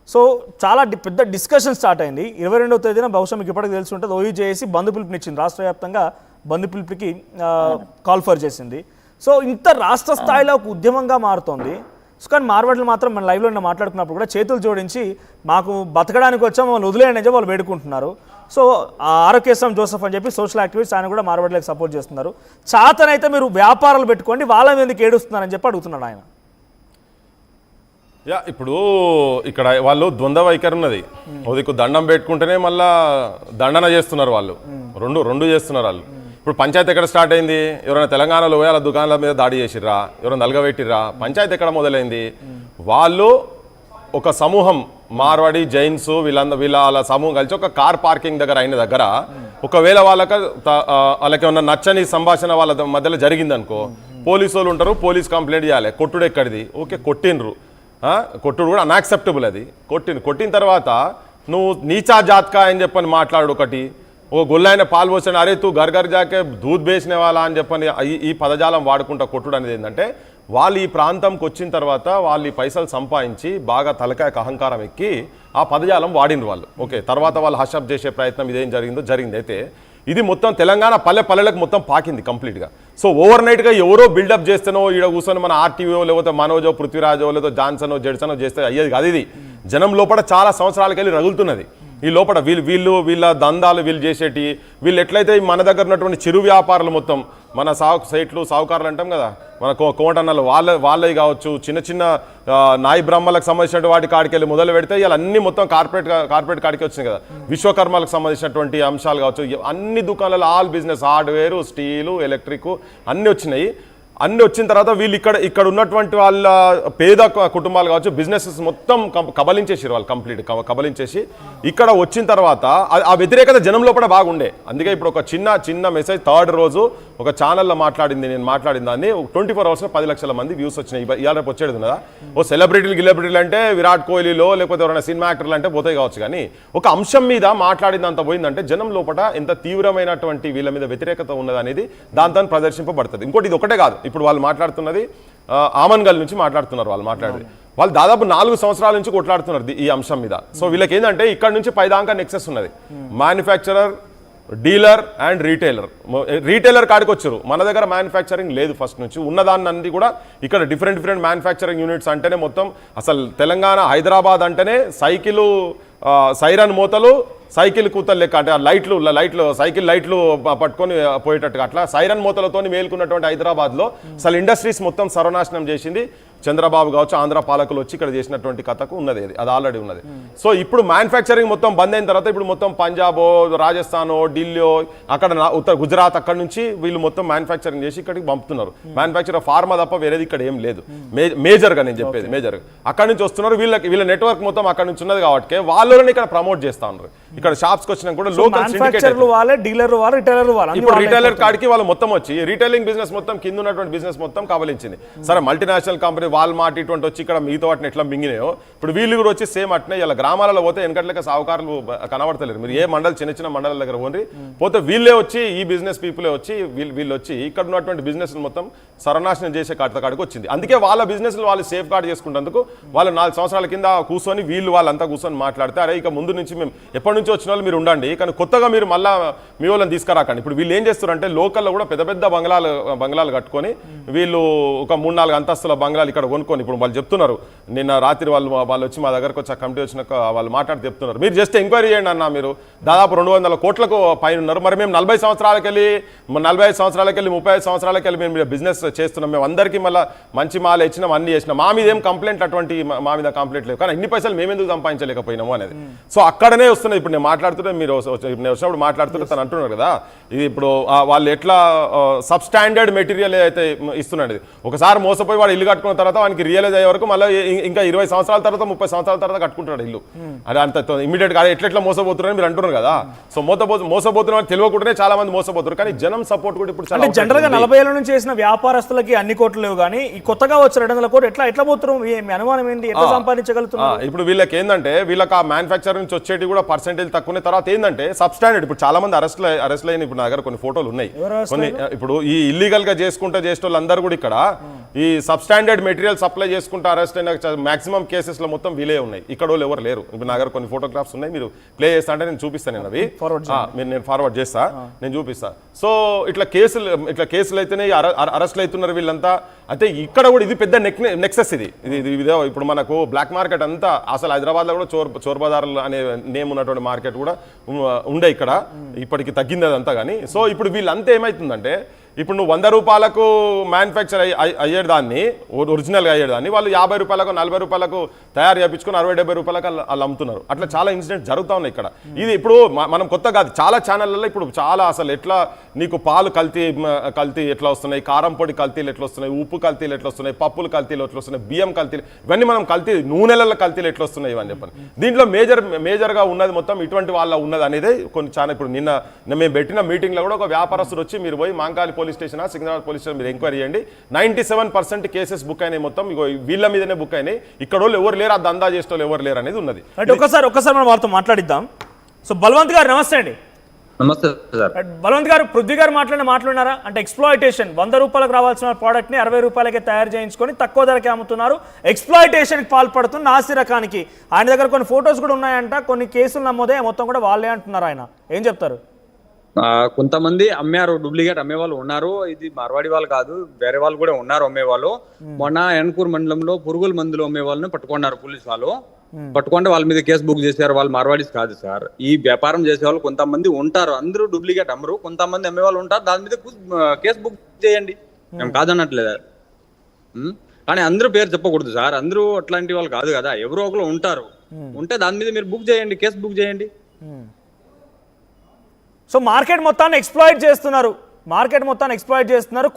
So చాలా పెద్ద discussion start అయింది 22వ తేదీన బహుశా మీకు ఇప్పటికి తెలిసి ఉంటుంది ఓయూజేఏసీ బంద్ పిలుపునిచ్చింది రాష్ట్ర వ్యాప్తంగా బంద్ పిలుపుకి కాల్ ఫర్ చేసింది సో ఇంత రాష్ట్ర స్థాయిలో ఒక ఉద్యమంగా మారుతోంది సో కానీ మార్వాడీలు మాత్రం మన లైవ్లో మాట్లాడుకున్నప్పుడు కూడా చేతులు జోడించి మాకు బతకడానికి వచ్చాం వాళ్ళు వదిలేయండి అని వాళ్ళు వేడుకుంటున్నారు సో ఆరోగ్యశ్రం జోసెఫ్ అని చెప్పి సోషల్ యాక్టివిస్ట్ ఆయన కూడా మార్వాడీలకు సపోర్ట్ చేస్తున్నారు చాతనైతే మీరు వ్యాపారాలు పెట్టుకోండి వాళ్ళ మీదకి ఏడుస్తున్నారని చెప్పి అడుగుతున్నాడు ఆయన యా ఇప్పుడు ఇక్కడ వాళ్ళు ద్వంద్వ వైఖరి ఉన్నది ఉదికు దండం పెట్టుకుంటేనే మళ్ళా దండన చేస్తున్నారు వాళ్ళు రెండు చేస్తున్నారు వాళ్ళు ఇప్పుడు పంచాయతీ ఎక్కడ స్టార్ట్ అయింది ఎవరైనా తెలంగాణలో పోయి వాళ్ళ దుకాణాల మీద దాడి చేసిర్రా ఎవరైనా నలగబెట్టిర్రా పంచాయతీ ఎక్కడ మొదలైంది వాళ్ళు ఒక సమూహం మార్వాడి జైన్స్ వీళ్ళ సమూహం కలిసి ఒక కార్ పార్కింగ్ దగ్గర అయిన దగ్గర ఒకవేళ వాళ్ళకి ఏమన్నా నచ్చని సంభాషణ వాళ్ళ మధ్యలో జరిగిందనుకో పోలీసు వాళ్ళు ఉంటారు పోలీస్ కంప్లైంట్ చేయాలి కొట్టుడు ఎక్కడిది ఓకే కొట్టినరు కొట్టుడు కూడా అన్యాక్సెప్టబుల్ అది కొట్టిన తర్వాత నువ్వు నీచా జాత్కా అని చెప్పని మాట్లాడు ఒకటి ఓ గొల్లైన పాలు పోసాను అరే తూ గర్ జాకే దూద్ బేసిన వాళ్ళ అని చెప్పని ఈ పదజాలం వాడుకుంటా కొట్టుడు అనేది ఏంటంటే వాళ్ళు ఈ ప్రాంతంకి వచ్చిన తర్వాత వాళ్ళు ఈ పైసలు సంపాదించి బాగా తలకాయకు అహంకారం ఎక్కి ఆ పదజాలం వాడిన వాళ్ళు ఓకే తర్వాత వాళ్ళు హషప్ చేసే ప్రయత్నం ఇదేం జరిగింది అయితే ఇది మొత్తం తెలంగాణ పల్లెలకు మొత్తం పాకింది కంప్లీట్గా సో ఓవర్ నైట్గా ఎవరో బిల్డప్ చేస్తేనో ఈడ కూర్చొని మన ఆర్టీవో లేకపోతే మనోజో పృథ్వీరాజో లేకపోతే జాన్సనో జెడ్సనో చేస్తే అయ్యేది కాదు ఇది జనం లోపల చాలా సంవత్సరాలకి వెళ్ళి రగులుతున్నది ఈ లోపల వీళ్ళ దందాలు వీళ్ళు చేసేటి వీళ్ళు ఎట్లయితే మన దగ్గర ఉన్నటువంటి చిరు వ్యాపారులు మొత్తం మన సైట్లు సావుకారులు అంటాం కదా మన కోటన్నలు వాళ్ళవి కావచ్చు చిన్న నాయి బ్రహ్మలకు సంబంధించిన వాటి కాడికి వెళ్ళి మొదలు పెడితే ఇలా అన్ని మొత్తం కార్పొరేట్ కాడికి వచ్చినాయి కదా విశ్వకర్మలకు సంబంధించినటువంటి అంశాలు కావచ్చు అన్ని దుకాణాలు all business hardware steel electric అన్నీ వచ్చినాయి అన్నీ వచ్చిన తర్వాత వీళ్ళు ఇక్కడ ఉన్నటువంటి వాళ్ళ పేద కుటుంబాలు కావచ్చు బిజినెసెస్ మొత్తం కబలించేసారు వాళ్ళు కంప్లీట్ కబలించేసి ఇక్కడ వచ్చిన తర్వాత ఆ వ్యతిరేకత జనం లోపల బాగుండే అందుకే ఇప్పుడు ఒక చిన్న మెసేజ్ థర్డ్ రోజు ఒక ఛానల్లో నేను మాట్లాడిన దాన్ని 24 అవర్స్లో 10 లక్షల మంది వ్యూస్ వచ్చినాయి ఇవాళ రేపు వచ్చేది ఉన్నదా ఓ సెలబ్రిటీలు అంటే విరాట్ కోహ్లీలో లేకపోతే ఎవరైనా సినిమా యాక్టర్లు అంటే పోతాయి కావచ్చు కానీ ఒక అంశం మీద మాట్లాడిందంత పోయిందంటే జనం లోపల ఎంత తీవ్రమైనటువంటి వీళ్ళ మీద వ్యతిరేకత ఉన్నది అనేది దాంతో ప్రదర్శింపబడుతుంది ఇంకోటి ఇది ఒకటే కాదు ఇప్పుడు వాళ్ళు మాట్లాడుతున్నది ఆమన్గల్ నుంచి మాట్లాడుతున్నారు వాళ్ళు దాదాపు 4 సంవత్సరాల నుంచి కొట్లాడుతున్నారు ఈ అంశం మీద సో వీళ్ళకి ఏంటంటే ఇక్కడ నుంచి పైదాకా నెక్సెస్ ఉన్నది మ్యానుఫ్యాక్చరర్ డీలర్ అండ్ రీటైలర్ కాడికి వచ్చారు మన దగ్గర మ్యానుఫ్యాక్చరింగ్ లేదు ఫస్ట్ నుంచి ఉన్నదాన్ని కూడా ఇక్కడ డిఫరెంట్ మ్యానుఫ్యాక్చరింగ్ యూనిట్స్ అంటేనే మొత్తం అసలు తెలంగాణ హైదరాబాద్ అంటేనే సైకిల్ సైరన్ మూతలు సైకిల్ కూతలు లెక్క అంటే లైట్లు సైకిల్ లైట్లు పట్టుకొని పోయేటట్టుగా అట్లా సైరన్ మూతలతో మేల్కున్నటువంటి హైదరాబాద్లో అసలు ఇండస్ట్రీస్ మొత్తం సర్వనాశనం చేసింది చంద్రబాబు కావచ్చు ఆంధ్ర పాలకులు వచ్చి ఇక్కడ చేసినటువంటి కథకు ఉన్నది అది ఆల్రెడీ ఉన్నది సో ఇప్పుడు మ్యానుఫ్యాక్చరింగ్ మొత్తం బంద్ అయిన తర్వాత ఇప్పుడు మొత్తం పంజాబో రాజస్థానో ఢిల్లీ అక్కడ గుజరాత్ అక్కడ నుంచి వీళ్ళు మొత్తం మ్యానుఫ్యాక్చరింగ్ చేసి ఇక్కడికి పంపుతున్నారు మ్యానుఫ్యాక్చర్ ఫార్మా తప్ప వేరేది ఇక్కడ ఏం లేదు మేజర్గా నేను చెప్పేది మేజర్గా అక్కడ నుంచి వస్తున్నారు వీళ్ళ నెట్వర్క్ మొత్తం అక్కడ నుంచి ఉన్నది కాబట్టి వాళ్ళని ఇక్కడ ప్రమోట్ చేస్తా ఉన్నారు ఇక్కడ షాప్స్ కి వచ్చినా కూడా లోకల్ రిటైలర్ కాడికి వాళ్ళు మొత్తం వచ్చి రీటైలింగ్ బిజినెస్ మొత్తం కింద ఉన్నటువంటి బిజినెస్ మొత్తం కబలించింది సరే మల్టీనేషనల్ కంపెనీ వాల్మార్ట్ ఇటువంటి వచ్చి ఇక్కడ మిగతా వాటిని ఎట్లా మింగినాయో ఇప్పుడు వీళ్ళు కూడా వచ్చి సేమ్ అట్నే ఇలా గ్రామాలలో పోతే వెనకట్లక సావుకారులు కనబడతలేరు మీరు ఏ మండలి చిన్న మండలాల దగ్గర పోతే వీళ్ళే వచ్చి ఈ బిజినెస్ పీపులే వచ్చి వీళ్ళు వచ్చి ఇక్కడ ఉన్నటువంటి బిజినెస్ మొత్తం సర్వనాశనం చేసే కాడికి వచ్చింది అందుకే వాళ్ళ బిజినెస్ వాళ్ళు సేఫ్ గార్డ్ చేసుకుంటేందుకు వాళ్ళు 4 సంవత్సరాల కింద కూర్చొని వాళ్ళంతా కూర్చొని మాట్లాడితే అరే ఇక ముందు నుంచి మేము ఎప్పటి నుంచి వచ్చిన వాళ్ళు మీరు ఉండండి కానీ కొత్తగా మీరు మళ్ళీ మీ వాళ్ళని తీసుకురాకండి ఇప్పుడు వీళ్ళు ఏం చేస్తారంటే లోకల్లో కూడా పెద్ద బంగ్లాలు కట్టుకొని వీళ్ళు ఒక 3-4 అంతస్తుల బంగ్లాలు ఇక్కడ కొనుక్కొని ఇప్పుడు వాళ్ళు చెప్తున్నారు నిన్న రాత్రి వాళ్ళు వచ్చి మా దగ్గరకు వచ్చి కమిటీ వచ్చినాక వాళ్ళు మాట్లాడి చెప్తున్నారు మీరు జస్ట్ ఎంక్వైరీ చేయండి అన్న మీరు దాదాపు 200 కోట్లకు పైన ఉన్నారు మరి మేము 40 సంవత్సరాలకి వెళ్ళి 45 సంవత్సరాలకి వెళ్ళి 35 సంవత్సరాలకి వెళ్ళి మేము బిజినెస్ చేస్తున్నాం మేము అందరికీ మళ్ళీ మంచి మాల ఇచ్చినాం అన్ని చేసినాం మా మీద ఏం కంప్లైంట్ అటువంటి మా మీద కంప్లైంట్ లేవు కానీ ఇన్ని పైసలు మేము ఎందుకు సంపాదించలేకపోయినాము అనేది సో అక్కడనే వస్తున్నాయి ఇప్పుడు నేను మాట్లాడుతుంటే మీరు వచ్చినప్పుడు మాట్లాడుతుంటే తను అంటున్నారు కదా ఇది ఇప్పుడు వాళ్ళు ఎట్లా సబ్ స్టాండర్డ్ మెటీరియల్ అయితే ఇస్తున్నాడు ఒకసారి మోసపోయి వాడు ఇల్లు కట్టుకున్న తర్వాత వానికి రియలైజ్ అయ్యే వరకు మళ్ళీ ఇంకా 20 సంవత్సరాల తర్వాత 30 సంవత్సరాల తర్వాత కట్టుకుంటాడు ఇల్లు అది అంత ఇమీడియట్ గా ఎట్లా మోసపోతున్నారని మీరు అంటున్నారు కదా సో మోసపోతున్న తెలియకుండానే చాలా మంది మోసపోతారు కానీ జనం సపోర్ట్ కూడా ఇప్పుడు అంటే జనరల్ గా 40 ఏళ్ల నుంచి చేసిన వ్యాపారస్తులకి అన్ని కోట్లు లేవు కానీ ఈ కొత్తగా వచ్చిన 200 కోట్లు ఎట్లా పోతున్నారు మీ అనుమానం ఏంటి ఎట్లా సంపాదించగలుగుతున్నారు ఇప్పుడు వీళ్ళకి ఏంటంటే వీళ్ళకి ఆ మ్యానుఫ్యాక్చరింగ్ నుంచి వచ్చేటి కూడా పర్సెంటేజ్ తక్కువ తర్వాత ఏంటంటే సబ్ స్టాండర్డ్ ఇప్పుడు చాలా మంది అరెస్ట్ అయిన ఇప్పుడు నా దగ్గర కొన్ని ఫోటోలు ఉన్నాయి కొన్ని ఇప్పుడు ఈ ఇల్లీగల్ గా చేసుకుంటూ చేసే వాళ్ళందరూ కూడా ఇక్కడ ఈ సబ్స్టాండర్డ్ మెటీరియల్ సప్లై చేసుకుంటూ అరెస్ట్ అయిన మాక్సిమం కేసెస్లో మొత్తం వీలే ఉన్నాయి. ఇక్కడ వాళ్ళు ఎవరు లేరు. ఇప్పుడు నా దగ్గర కొన్ని ఫోటోగ్రాఫ్స్ ఉన్నాయి, మీరు ప్లే చేస్తా అంటే నేను చూపిస్తాను. నేను అవి నేను ఫార్వర్డ్ చేస్తా, నేను చూపిస్తా. సో ఇట్లా కేసులు అయితేనే అరెస్ట్లు అవుతున్నారు వీళ్ళంతా. అయితే ఇక్కడ కూడా ఇది పెద్ద నెక్సెస్. ఇది ఇప్పుడు మనకు బ్లాక్ మార్కెట్ అంతా అసలు హైదరాబాద్లో కూడా చోర్ బజార్లు అనే నేమ్ ఉన్నటువంటి మార్కెట్ కూడా ఉండే ఇక్కడ. ఇప్పటికి తగ్గింది అదంతా. కానీ సో ఇప్పుడు వీళ్ళంతా ఏమవుతుందంటే, ఇప్పుడు నువ్వు 100 రూపాయలకు మ్యానుఫ్యాక్చర్ అయ్యేదాన్ని, ఒరిజినల్గా అయ్యేదాన్ని వాళ్ళు 50 రూపాయలకు 40 రూపాయలకు తయారు చేయించుకొని 60-70 రూపాయలకు వాళ్ళు అమ్ముతున్నారు. అట్లా చాలా ఇన్సిడెంట్స్ జరుగుతూ ఉన్నాయి ఇక్కడ. ఇది ఇప్పుడు మనం కొత్త కాదు, చాలా ఛానళ్ళల్లో ఇప్పుడు చాలా అసలు ఎట్లా నీకు పాలు కల్తీ ఎట్లా వస్తున్నాయి, కారం పొడి కల్తీలు ఎట్లా వస్తున్నాయి, ఉప్పు కల్తీలు ఎట్లా వస్తున్నాయి, పప్పులు కల్తీలు ఎట్లా వస్తున్నాయి, బియ్యం కల్తీలు, ఇవన్నీ మనం నూనెల కల్తీలు ఎట్లా వస్తున్నాయి ఇవన్నీ చెప్పండి. దీంట్లో మేజర్గా ఉన్నది మొత్తం ఇటువంటి వాళ్ళ ఉన్నది అనేది కొన్ని చాలా. ఇప్పుడు నిన్న మేము పెట్టిన మీటింగ్లో కూడా ఒక వ్యాపారస్తుడు వచ్చి, మీరు పోయి మాంకాలి police station, Secunderabad police station మీరు ఎంక్వైరీ చేయండి, 97% కేసెస్ బుక్ అయినాయి. మొత్తం ఇగో వీళ్ళ మీదనే బుక్ అయినాయి. ఇక్కడ వాళ్ళు ఎవరు లేరు, ఆ దందా చేసే వాళ్ళు ఎవరు లేరు అనేది ఉన్నది. అంటే ఒకసారి మనం వాళ్ళతో మాట్లాడిద్దాం. సో బల్వంత్ గారు నమస్తే అండి. నమస్తే సార్. బల్వంత్ గారు, పృథ్వీ గారు మాట్లాడినారా? అంటే ఎక్స్ప్లాయిటేషన్, 100 రూపాయలకు రావాల్సిన ప్రోడక్ట్ని 60 రూపాయలకే తయారు చేయించుకొని తక్కువ ధరకే అమ్ముతున్నారు, ఎక్స్ప్లాయిటేషన్కి పాల్పడుతున్న నాసి రకానికి. ఆయన దగ్గర కొన్ని ఫొటోస్ కూడా ఉన్నాయంట, కొన్ని కేసులు నమోదే, మొత్తం కూడా వాళ్ళే అంటున్నారు. ఆయన ఏం చెప్తారు? కొంతమంది అమ్మారు, డూప్లికేట్ అమ్మేవాళ్ళు ఉన్నారు. ఇది మార్వాడి వాళ్ళు కాదు, వేరే వాళ్ళు కూడా ఉన్నారు అమ్మేవాళ్ళు. మొన్న ఎన్కూర్ మండలంలో పురుగుల మందులు అమ్మే వాళ్ళని పట్టుకున్నారు పోలీసు వాళ్ళు. పట్టుకుంటే వాళ్ళ మీద కేసు బుక్ చేశారు. వాళ్ళు మార్వాడీస్ కాదు సార్. ఈ వ్యాపారం చేసే వాళ్ళు కొంతమంది ఉంటారు, అందరూ డూప్లికేట్ అమ్మరు, కొంతమంది అమ్మేవాళ్ళు ఉంటారు. దాని మీద కేసు బుక్ చేయండి, మేము కాదన్నట్లేదు. కానీ అందరూ పేరు చెప్పకూడదు సార్, అందరూ అట్లాంటి వాళ్ళు కాదు కదా, ఎవరో ఒకరు ఉంటారు. ఉంటే దాని మీద మీరు బుక్ చేయండి, కేసు బుక్ చేయండి. సో మార్కెట్ మొత్తాన్ని ఎక్స్ప్లాయిట్ చేస్తున్నారు,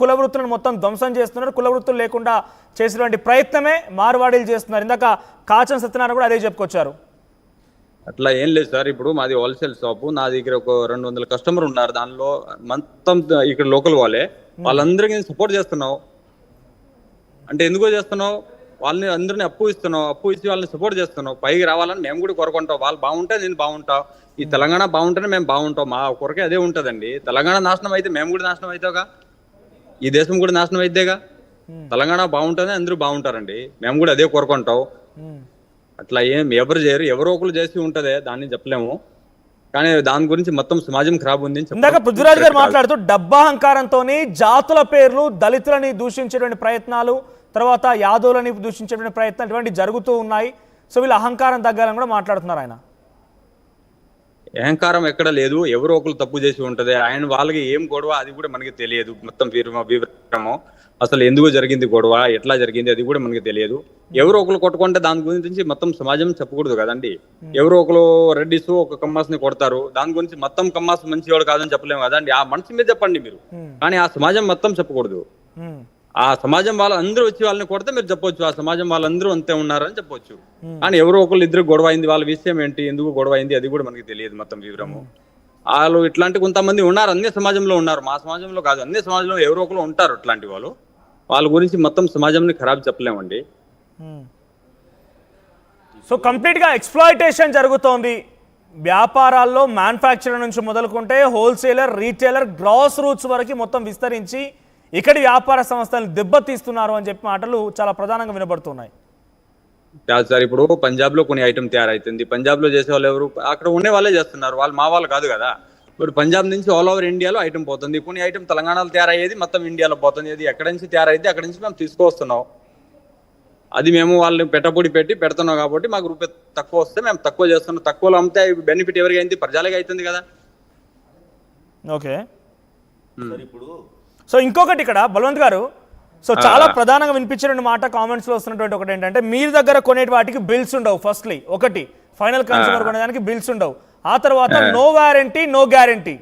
కుల వృత్తులను మొత్తం ధ్వంసం చేస్తున్నారు, కుల వృత్తులు లేకుండా చేసినటువంటి ప్రయత్నమే మార్వాడీలు చేస్తున్నారు. ఇందాక కాచన్ సత్యనారాయణ కూడా అదే చెప్పుకొచ్చారు. అట్లా ఏం లేదు సార్. ఇప్పుడు మాది హోల్సేల్ షాపు, నా దగ్గర ఒక 200 కస్టమర్ ఉన్నారు. దానిలో మొత్తం ఇక్కడ లోకల్ వాళ్ళందరికీ సపోర్ట్ చేస్తున్నావు. అంటే ఎందుకో చేస్తున్నావు, వాళ్ళని అందరినీ అప్పు ఇచ్చి వాళ్ళని సపోర్ట్ చేస్తున్నావు. పైకి రావాలని మేము కూడా కోరుకుంటాం. వాళ్ళు బాగుంటే నేను బాగుంటా, ఈ తెలంగాణ బాగుంటేనే మేము బాగుంటాం. మా కొరకే అదే ఉంటుందండి. తెలంగాణ నాశనం అయితే మేము కూడా నాశనం అవుతావుగా, ఈ దేశం కూడా నాశనం అయితేగా. తెలంగాణ బాగుంటేనే అందరూ బాగుంటారండి, మేము కూడా అదే కోరుకుంటాం. అట్లా ఎవరు చేయరు, ఎవరో ఒకరు చేసి ఉంటదే, దాన్ని చెప్పలేము. కానీ దాని గురించి మొత్తం సమాజం ఖరాబ్ ఉంది. ఇందాక పృథ్వీరాజ్ గారు మాట్లాడుతూ డబ్బాహంకారంతో జాతుల పేర్లు, దళితులని దూషించేటువంటి ప్రయత్నాలు, తర్వాత యాదవులని దూషించేటువంటి ప్రయత్నాలు ఇటువంటి జరుగుతూ ఉన్నాయి. సో వీళ్ళ అహంకారం తగ్గాలని కూడా మాట్లాడుతున్నారు ఆయన. అహంకారం ఎక్కడ లేదు, ఎవరో ఒకరు తప్పు చేసి ఉంటది. ఆయన వాళ్ళకి ఏం గొడవ అది కూడా మనకి తెలియదు. మొత్తం వివరము అసలు ఎందుకు జరిగింది గొడవ, ఎట్లా జరిగింది అది కూడా మనకి తెలియదు. ఎవరో ఒకరు కొట్టుకుంటే దాని గురించి మొత్తం సమాజం చెప్పకూడదు కదండి. ఎవరో ఒకరు రెడ్డిస్ ఒక కమ్మాస్ని కొడతారు, దాని గురించి మొత్తం కమ్మాస్ మంచివాడు కాదని చెప్పలేము కదండి. ఆ మనిషి మీద చెప్పండి మీరు, కానీ ఆ సమాజం మొత్తం చెప్పకూడదు. ఆ సమాజం వాళ్ళు అందరూ వచ్చి వాళ్ళని కొడితే మీరు చెప్పొచ్చు, ఆ సమాజం వాళ్ళందరూ అంతే ఉన్నారని చెప్పొచ్చు. కానీ ఎవరో ఒకళ్ళు ఇద్దరు గొడవ అయింది, వాళ్ళ విషయం ఏంటి, ఎందుకు గొడవ అయింది అది కూడా మనకి తెలియదు మొత్తం వివరము. వాళ్ళు ఇట్లాంటి కొంతమంది ఉన్నారు, అన్ని సమాజంలో ఉన్నారు, మా సమాజంలో కాదు, అన్ని సమాజంలో ఎవరో ఒకరు ఉంటారు ఇట్లాంటి వాళ్ళు. వాళ్ళ గురించి మొత్తం సమాజంని ఖరాబ్ చెప్పలేమండి. సో కంప్లీట్గా ఎక్స్ప్లాయిటేషన్ జరుగుతోంది వ్యాపారాల్లో. మ్యానుఫ్యాక్చరర్ నుంచి మొదలుకుంటే హోల్సేలర్, రీటైలర్, గ్రాస్ రూట్స్ వరకు మొత్తం విస్తరించి ఇక్కడి వ్యాపార సంస్థలను దెబ్బతీస్తున్నారు అని చెప్పి మాటలు చాలా ప్రధానంగా వినబడుతున్నాయి. కాదు సార్, ఇప్పుడు పంజాబ్ లో కొన్ని ఐటమ్ తయారైతుంది, పంజాబ్ లో చేసే వాళ్ళు ఎవరు, అక్కడ ఉండే వాళ్ళే చేస్తున్నారు, వాళ్ళు మా వాళ్ళు కాదు కదా. ఇప్పుడు పంజాబ్ నుంచి ఆల్ ఓవర్ ఇండియాలో ఐటమ్ పోతుంది, కొన్ని ఐటమ్ తెలంగాణలో తయారయ్యేది మొత్తం ఇండియాలో పోతుంది. అది ఎక్కడి నుంచి తయారైతే అక్కడి నుంచి మేము తీసుకొస్తున్నాం. అది మేము వాళ్ళని పెట్టుబడి పెట్టి పెడుతున్నాం కాబట్టి మాకు రూపాయి తక్కువ వస్తే మేము తక్కువ చేస్తున్నాం. తక్కువలో అమ్మితే బెనిఫిట్ ఎవరికి అయింది, ప్రజలకి అవుతుంది కదా. ఓకే, సో ఇంకొకటి ఇక్కడ బల్వంత్ గారు, సో చాలా ప్రధానంగా వినిపించిన మాట కామెంట్స్ లో వస్తున్నటువంటి ఒకటి ఏంటంటే, మీరు దగ్గర కొనే వాటికి బిల్స్ ఉండవు. ఫస్ట్లీ ఒకటి ఫైనల్ కన్స్యూమర్ కొనేదానికి బిల్స్ ఉండవు. ఆ తర్వాత no warranty, no guarantee.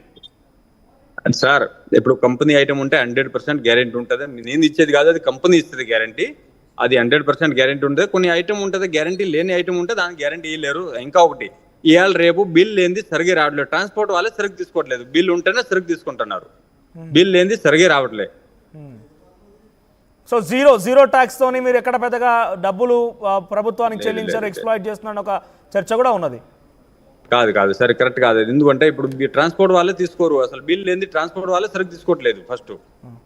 Sir ఇప్పుడు కంపెనీ ఐటమ్ ఉంటే 100% గ్యారెంటీ ఉంటుంది. నేను ఇచ్చేది కాదు, అది కంపెనీ ఇస్తుంది గ్యారంటీ. అది 100% గ్యారెంటీ ఉంటుంది. కొన్ని ఐటమ్ ఉంటుంది గ్యారంటీ లేని ఐటమ్ ఉంటే దానికి గ్యారంటీ ఇవ్వలేరు. ఇంకా ఒకటి, ఇవాళ రేపు బిల్ లేనిది సరిగ్గా రావట్లేదు. ట్రాన్స్పోర్ట్ వాళ్ళే సరిగ్గా తీసుకోవట్లేదు, బిల్ ఉంటేనే సరిగ్గా తీసుకుంటున్నారు, బిల్ లేనిది సరిగ్గా రావట్లేదు. సో జీరో ట్యాక్స్ తోని మీరు ఎక్కడ పెద్దగా డబ్బులు ప్రభుత్వానికి చెల్లించారు, ఎక్స్ప్లాయిట్ చేస్తున్న ఒక చర్చ కూడా ఉన్నది. కాదు సరే, కరెక్ట్ కాదు. ఎందుకంటే ఇప్పుడు ట్రాన్స్పోర్ట్ వాళ్ళే తీసుకోరు, అసలు బిల్ లేని ట్రాన్స్పోర్ట్ వాళ్ళే సరిగ్గా తీసుకోవట్లేదు. ఫస్ట్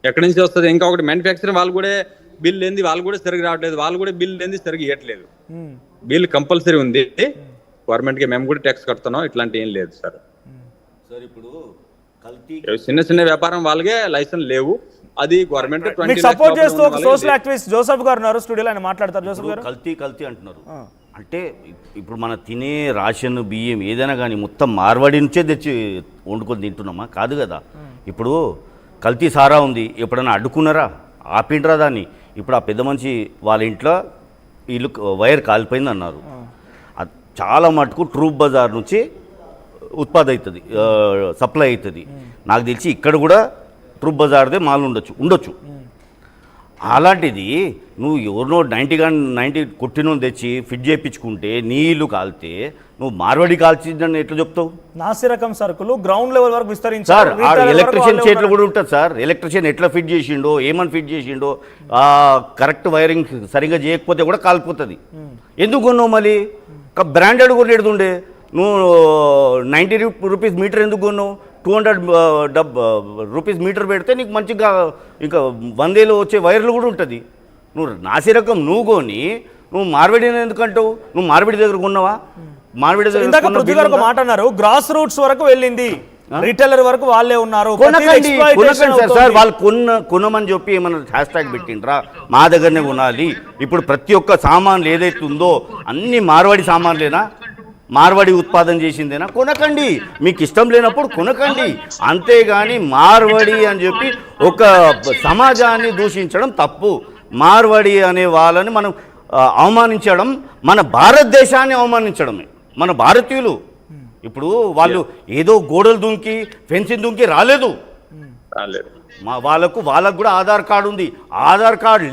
ఎక్కడి నుంచి వస్తుంది. ఇంకా ఒకటి మ్యానుఫ్యాక్చరింగ్ వాళ్ళు కూడా బిల్ ఏంది వాళ్ళు కూడా సరిగ్గా రావట్లేదు, వాళ్ళు కూడా బిల్ ఏంది సరిగ్గా ఇవ్వట్లేదు. బిల్ కంపల్సరీ ఉంది గవర్నమెంట్ కి, మేము కూడా ట్యాక్స్ కడుతున్నాం, ఇట్లాంటి ఏం లేదు సార్. సార్ ఇప్పుడు కల్తీ చిన్న చిన్న వ్యాపారం వాళ్ళకే లైసెన్స్ లేవు, అది గవర్నమెంట్ మీకు సపోర్ట్ చేస్తూ ఒక సోషల్ యాక్టివిస్ట్ జోసెఫ్ గారు ఉన్నారు స్టూడియోలో, ఆయన మాట్లాడతారు. జోసెఫ్ గారు, కల్తీ అంటున్నారు. అంటే ఇప్పుడు మన తినే రేషన్ బియ్యం ఏదైనా కానీ మొత్తం మార్వాడి నుంచే తెచ్చి వండుకొని తింటున్నామా? కాదు కదా. ఇప్పుడు కల్తీ సారా ఉంది, ఎప్పుడైనా అడ్డుకున్నారా? ఆపిండ్రా దాన్ని? ఇప్పుడు ఆ పెద్ద మనిషి వాళ్ళ ఇంట్లో ఇల్లు వైర్ కాలిపోయింది అన్నారు. అది చాలా మటుకు ట్రూప్ బజార్ నుంచి ఉత్పత్తి అవుతుంది, సప్లై అవుతుంది. నాకు తెలిసి ఇక్కడ కూడా ట్రూప్ బజార్దే మాల్ ఉండొచ్చు. అలాంటిది నువ్వు ఎవరినో 90 కొట్టినో తెచ్చి ఫిట్ చేయించుకుంటే నీళ్లు కాలితే నువ్వు మార్వాడి కాల్చిందని ఎట్లా చెప్తావు? నాసిరకం సరుకులు గ్రౌండ్ లెవెల్ వరకు సార్ విస్తరించారు. ఎలక్ట్రిషియన్ చేతిలో కూడా ఉంటుంది సార్. ఎలక్ట్రిషియన్ ఎట్లా ఫిట్ చేసిండో, ఏమని ఫిట్ చేసిండో, కరెక్ట్ వైరింగ్ సరిగ్గా చేయకపోతే కూడా కాలిపోతుంది. ఎందుకు కొన్నావు మళ్ళీ? బ్రాండెడ్ కొనేడుతుండే నువ్వు 90 రూపీస్ మీటర్ ఎందుకు కొన్నావు? 200 రూపీస్ మీటర్ పెడితే నీకు మంచిగా ఇంకా 100 వచ్చే వైర్లు కూడా ఉంటుంది. నువ్వు నాసిరకం నువ్వు కొని నువ్వు మార్వాడిని ఎందుకంటావు? నువ్వు మార్వాడి దగ్గర కొన్నావా? మార్వాడి ఇందాక పృథ్వీ గారు ఒక మాట అన్నారు, గ్రాస్ రూట్స్ వరకు వెళ్ళింది, రిటైలర్ వరకు వాళ్ళే ఉన్నారు. కొనకండి సార్. వాళ్ళు కొనమని చెప్పి ఏమన్నా హ్యాష్ ట్యాగ్ పెట్టిండ్రా? మా దగ్గరనే కొనాలి. ఇప్పుడు ప్రతి ఒక్క సామాన్లు ఏదైతే ఉందో అన్ని మార్వాడి సామాన్లేనా? మార్వాడి ఉత్పాదన చేసిందేనా? కొనకండి. మీకు ఇష్టం లేనప్పుడు కొనకండి. అంతేగాని మార్వాడి అని చెప్పి ఒక సమాజాన్ని దూషించడం తప్పు. మార్వాడి అనే వాళ్ళని మనం అవమానించడం మన భారతదేశాన్ని అవమానించడమే. మన భారతీయులు ఇప్పుడు వాళ్ళు ఏదో గోడలు దుంకి ఫెన్సింగ్ దుంకి రాలేదు. వాళ్ళకు కూడా ఆధార్ కార్డు ఉంది. ఆధార్ కార్డు